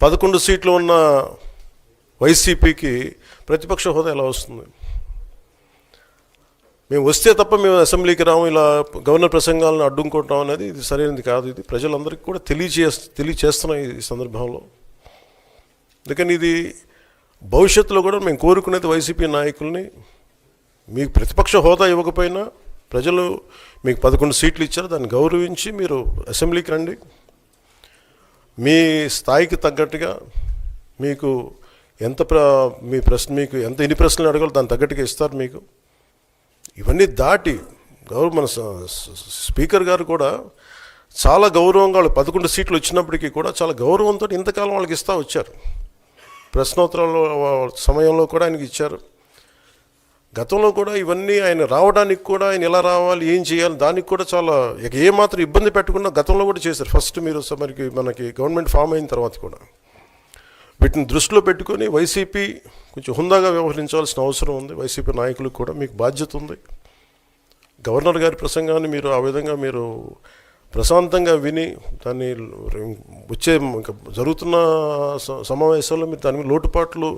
11 సీట్లు ఉన్న వైసీపీకి ప్రతిపక్ష హోదా ఎలా వస్తుంది? మేము వస్తే తప్ప మేము అసెంబ్లీకి రాము, ఇలా గవర్నర్ ప్రసంగాలను అడ్డుకుంటాం అనేది ఇది సరైనది కాదు. ఇది ప్రజలందరికీ కూడా తెలియచేస్తున్నాం ఈ సందర్భంలో. అందుకని ఇది భవిష్యత్తులో కూడా మేము కోరుకునేది వైసీపీ నాయకుల్ని, మీకు ప్రతిపక్ష హోదా ఇవ్వకపోయినా ప్రజలు మీకు 11 సీట్లు ఇచ్చారు, దాన్ని గౌరవించి మీరు అసెంబ్లీకి రండి. మీ స్థాయికి తగ్గట్టుగా మీకు మీకు ఎన్ని ప్రశ్నలు అడగాలో దాని తగ్గట్టుగా ఇస్తారు మీకు. ఇవన్నీ దాటి మన స్పీకర్ గారు కూడా చాలా గౌరవంగా 11 సీట్లు వచ్చినప్పటికీ కూడా చాలా గౌరవంతో ఇంతకాలం వాళ్ళకి ఇస్తూ వచ్చారు. ప్రశ్నోత్తరాల సమయంలో కూడా ఆయనకి ఇచ్చారు. గతంలో కూడా ఇవన్నీ ఆయన రావడానికి కూడా ఆయన ఎలా రావాలి, ఏం చేయాలి, దానికి కూడా చాలా ఏమాత్రం ఇబ్బంది పెట్టకుండా గతంలో కూడా చేశారు. ఫస్ట్ మీరు మనకి గవర్నమెంట్ ఫామ్ అయిన తర్వాత కూడా వీటిని దృష్టిలో పెట్టుకొని వైసీపీ కొంచెం హుందాగా వ్యవహరించాల్సిన అవసరం ఉంది. వైసీపీ నాయకులకు కూడా మీకు బాధ్యత ఉంది. గవర్నర్ గారి ప్రసంగాన్ని మీరు ఆ విధంగా మీరు ప్రశాంతంగా విని దాన్ని వచ్చే జరుగుతున్న సమావేశాల్లో మీరు దాని మీద లోటుపాట్లు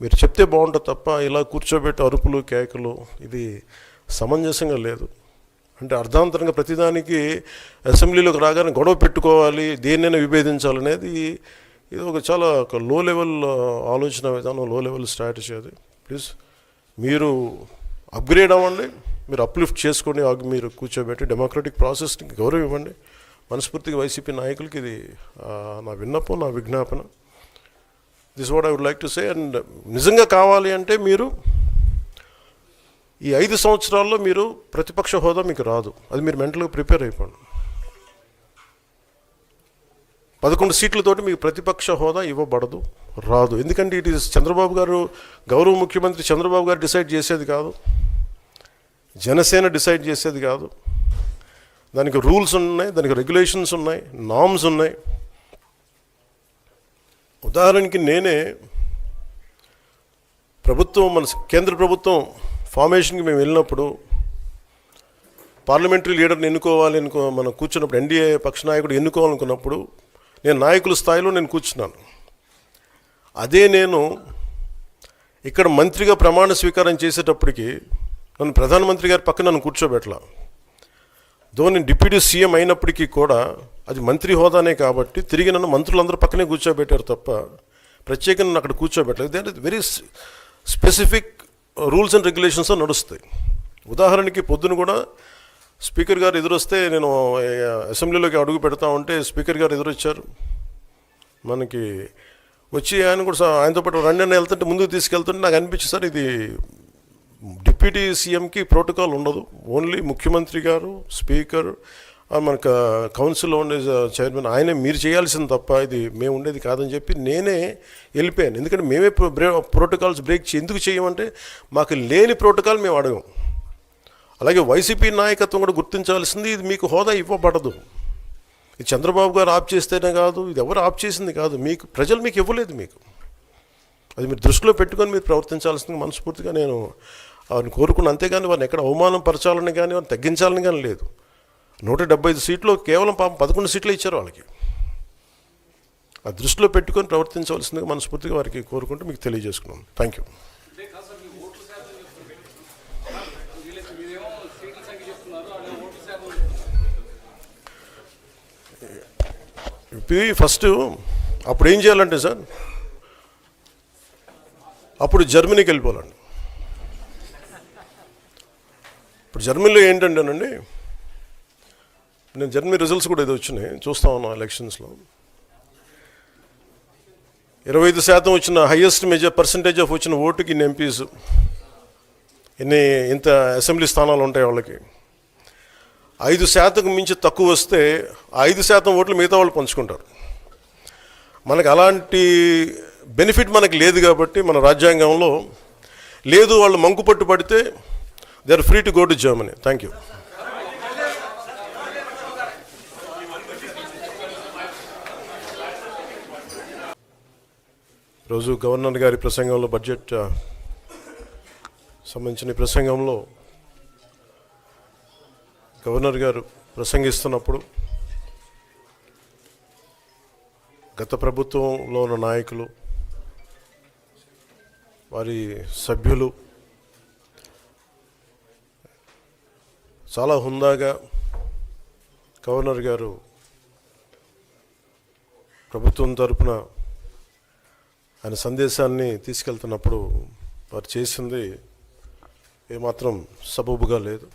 మీరు చెప్తే బాగుంటుంది తప్ప ఇలా కూర్చోబెట్టి అరుపులు కేకలు ఇది సమంజసంగా లేదు. అంటే అర్ధాంతరంగా ప్రతిదానికి అసెంబ్లీలోకి రాగానే గొడవ పెట్టుకోవాలి, దేన్నైనా విభేదించాలనేది ఇది చాలా లో లెవెల్ ఆలోచన విధానం, లో లెవెల్ స్ట్రాటజీ. అది ప్లీజ్ మీరు అప్గ్రేడ్ అవ్వండి, మీరు అప్లిఫ్ట్ చేసుకొని మీరు కూర్చోబెట్టి డెమోక్రటిక్ ప్రాసెస్కి గౌరవం ఇవ్వండి. మనస్ఫూర్తిగా వైసీపీ నాయకులకి ఇది నా విన్నపం, నా విజ్ఞాపన. This what I would like to say. And నిజంగా కావాలి అంటే మీరు ఈ 5 సంవత్సరాల్లో మీరు ప్రతిపక్ష హోదా మీకు రాదు, అది మీరు మెంటల్గా ప్రిపేర్ అయిపోండి. 11 సీట్లతోటి మీకు ప్రతిపక్ష హోదా ఇవ్వబడదు, రాదు. ఎందుకంటే ఇట్ ఈస్ చంద్రబాబు గారు, గౌరవ ముఖ్యమంత్రి చంద్రబాబు గారు డిసైడ్ చేసేది కాదు, జనసేన డిసైడ్ చేసేది కాదు. దానికి రూల్స్ ఉన్నాయి, దానికి రెగ్యులేషన్స్ ఉన్నాయి, నామ్స్ ఉన్నాయి. ఉదాహరణకి నేనే మన కేంద్ర ప్రభుత్వం ఫార్మేషన్కి మేము వెళ్ళినప్పుడు పార్లమెంటరీ లీడర్ని ఎన్నుకోవాలి మనం కూర్చున్నప్పుడు, ఎన్డీఏ పక్ష నాయకుడు ఎన్నుకోవాలనుకున్నప్పుడు నేను నాయకుల స్థాయిలో నేను కూర్చున్నాను. అదే నేను ఇక్కడ మంత్రిగా ప్రమాణ స్వీకారం చేసేటప్పటికి నన్ను ప్రధానమంత్రి గారి పక్కన నన్ను కూర్చోబెట్టలా. నేను డిప్యూటీ సీఎం అయినప్పటికీ కూడా అది మంత్రి హోదానే కాబట్టి తిరిగి నన్ను మంత్రులందరూ పక్కనే కూర్చోబెట్టారు తప్ప ప్రత్యేకంగా నన్ను అక్కడ కూర్చోబెట్టలేదు. అంటే very specific rules and regulations నడుస్తాయి. ఉదాహరణకి పొద్దున కూడా స్పీకర్ గారు ఎదురొస్తే నేను అసెంబ్లీలోకి అడుగు పెడతా ఉంటే స్పీకర్ గారు ఎదురొచ్చారు. మనకి వచ్చి ఆయన కూడా ఆయనతో పాటు రండి అని వెళ్తుంటే ముందుకు తీసుకెళ్తుంటే నాకు అనిపించింది, సార్ ఇది డిప్యూటీ సీఎంకి ప్రోటోకాల్ ఉండదు, ఓన్లీ ముఖ్యమంత్రి గారు, స్పీకర్, మనకు కౌన్సిల్లో ఉండే చైర్మన్ ఆయనే మీరు చేయాల్సింది తప్ప ఇది మేము ఉండేది కాదని చెప్పి నేనే వెళ్ళిపోయాను. ఎందుకంటే మేమే ప్రోటోకాల్స్ బ్రేక్ ఎందుకు చేయమంటే మాకు లేని ప్రోటోకాల్ మేము అడగం. అలాగే వైసీపీ నాయకత్వం కూడా గుర్తించాల్సింది, ఇది మీకు హోదా ఇవ్వబడదు. ఇది చంద్రబాబు గారు ఆప్ చేస్తేనే కాదు, ఇది ఎవరు ఆప్ చేసింది కాదు, మీకు ప్రజలు మీకు ఇవ్వలేదు. మీకు అది మీరు దృష్టిలో పెట్టుకొని మీరు ప్రవర్తించాల్సింది మనస్ఫూర్తిగా నేను వారిని కోరుకున్నాను. అంతేగాని వారిని ఎక్కడ అవమానం పరచాలని కానీ వారిని తగ్గించాలని కానీ లేదు. 175 సీట్లు కేవలం 11 సీట్లు ఇచ్చారు వాళ్ళకి. ఆ దృష్టిలో పెట్టుకొని ప్రవర్తించవలసిందిగా మనస్ఫూర్తిగా వారికి కోరుకుంటూ మీకు తెలియజేసుకున్నాను. Thank you. ఫస్ట్ అప్పుడు ఏం చేయాలంటే సార్, అప్పుడు జర్మనీకి వెళ్ళిపోవాలండి. ఇప్పుడు జర్మనీలో ఏంటంటేనండి, నేను జర్మనీ రిజల్ట్స్ కూడా ఇది వచ్చినాయి చూస్తా ఉన్నాను. ఎలక్షన్స్లో 25% వచ్చిన హైయెస్ట్ పర్సంటేజ్ ఆఫ్ వచ్చిన ఓటుకి ఇన్ని ఎంపీస్, ఇంత అసెంబ్లీ స్థానాలు ఉంటాయి వాళ్ళకి. 5% మించి తక్కువ వస్తే 5% ఓట్లు మిగతా వాళ్ళు పంచుకుంటారు. మనకు అలాంటి బెనిఫిట్ మనకు లేదు కాబట్టి మన రాజ్యాంగంలో లేదు. వాళ్ళు మంకు పట్టు పడితే they are free to go to Germany. Thank you. ఈరోజు గవర్నర్ గారి ప్రసంగంలో, బడ్జెట్ సంబంధించిన ప్రసంగంలో గవర్నర్ గారు ప్రసంగిస్తున్నప్పుడు గత ప్రభుత్వంలో ఉన్న నాయకులు, వారి సభ్యులు చాలా హుందాగా గవర్నర్ గారు ప్రభుత్వం తరపున ఆయన సందేశాన్ని తీసుకెళ్తున్నప్పుడు వారు చేసింది ఏమాత్రం సబబుగా లేదు.